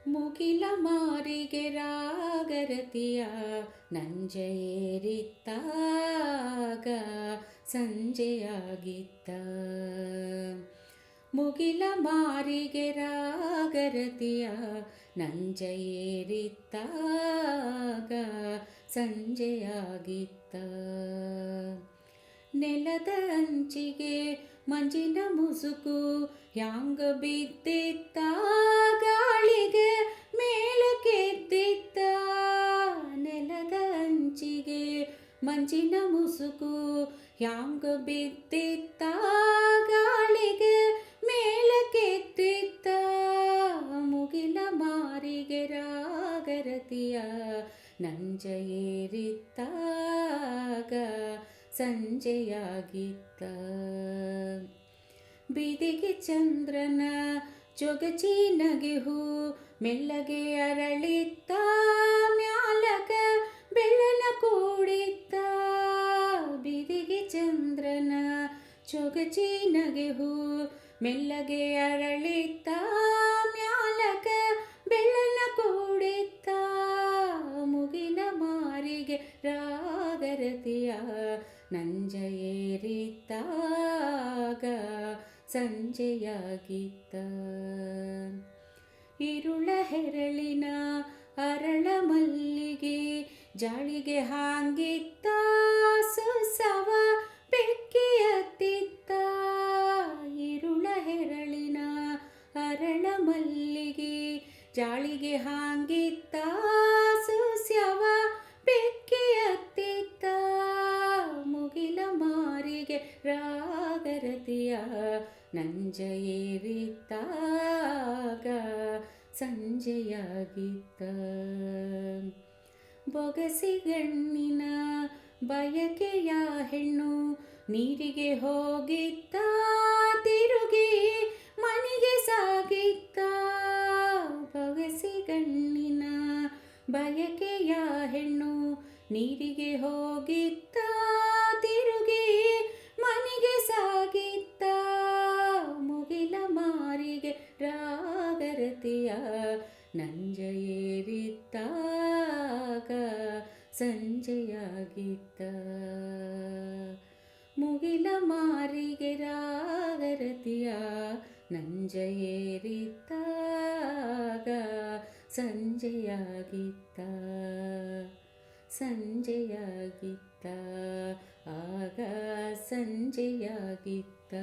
ಮುಗಿಲ ಮಾರಿಗೆ ರಾಗರತಿಯ ನಂಜೇರಿತ್ತಾಗ ಸಂಜೆಯಾಗಿತ್ತ. ಮುಗಿಲ ಮಾರಿಗೆ ರಾಗರತಿಯ ನಂಜೇರಿತ್ತಾಗ ಸಂಜೆಯಾಗಿತ್ತ. ನೆಲದ ಅಂಚಿಗೆ ಮಂಜಿನ ಮುಸುಕು ಹ್ಯಾಂಗ ಬಿದ್ದಿತ್ತ, ಗಾಳಿಗೆ ಮೇಲಕ್ಕೆದ್ದಿತ್ತ. ನೆಲದ ಅಂಚಿಗೆ ಮಂಜಿನ ಮುಸುಕು ಹ್ಯಾಂಗ ಬಿದ್ದಿತ್ತ, ಗಾಳಿಗೆ ಮೇಲಕ್ಕೆದ್ದಿತ್ತ. ಮುಗಿಲ ಮಾರಿಗೆ ರಾಗರತಿಯ ನಂಜ ಏರಿತ್ತಾಗ ಸಂಜೆಯಾಗಿತ್ತ. ಬೀದಿಗೆ ಚಂದ್ರನ ಚೊಗಚಿ ನಗೆಹು ಮೆಲ್ಲಗೆ ಅರಳಿತ್ತ, ಮ್ಯಾಲಗ ಬೆಳ್ಳನ ಕೂಡಿತ್ತ. ಬೀದಿಗೆ ಚಂದ್ರನ ಚೊಗಚಿ ನಗೆಹು ಮೆಲ್ಲಗೆ ಅರಳಿತ್ತ, ಮ್ಯಾಲಗ ಬೆಳ್ಳನ ಕೂಡಿತ್ತ. ಮುಗಿಲ ಮಾರಿಗೆ ರಾಗರತಿಯ ನಂಜ ಏರಿತ್ತಾಗ ಸಂಜೆಯಾಗಿತ್ತ. ಇರುಳ ಹೆರಳಿನ ಅರಳ ಮಲ್ಲಿಗೆ ಜಾಳಿಗೆ ಹಾಂಗಿತ್ತ, ಸುಸವ ಬೆಕ್ಕಿಯತ್ತಿತ್ತ. ಇರುಳ ಹೆರಳಿನ ಅರಳ ಮಲ್ಲಿಗೆ ಜಾಳಿಗೆ ಹಾಂಗಿತ್ತ, ಸುಸ್ಯವ ಬೆಕ್ಕಿಯತ್ತಿತ್ತ. ಮುಗಿಲ ಮಾರಿಗೆ ರಾಗರತಿಯ ನಂಜ ಏರಿತ್ತಾಗ ಸಂಜೆಯಾಗಿತ್ತ. ಬೊಗಸಿಗಣ್ಣಿನ ಬಯಕೆಯ ಹೆಣ್ಣು ನೀರಿಗೆ ಹೋಗಿತ್ತ, ತಿರುಗಿ ಮನೆಗೆ ಸಾಗಿತ್ತ. ಬೊಗಸಿಗಣ್ಣಿನ ಬಯಕೆಯ ಹೆಣ್ಣು ನೀರಿಗೆ ಹೋಗಿತ್ತ, ತಿರುಗಿ ಮನೆಗೆ ಸಾಗಿತ್ತ. ಮುಗಿಲ ಮಾರಿಗೆ ರಾಗರತಿಯ ನಂಜ ಏರಿತ್ತಾಗ ಸಂಜೆಯಾಗಿತ್ತ. ಮುಗಿಲ ಮಾರಿಗೆ ರಾಗರತಿಯ ನಂಜ ಏರಿತ್ತಾಗ ಸಂಜೆಯಾಗಿತ್ತ. ಸಂಜೆಯಾಗಿತ್ತ, ಆಗ ಸಂಜೆಯಾಗಿತ್ತ.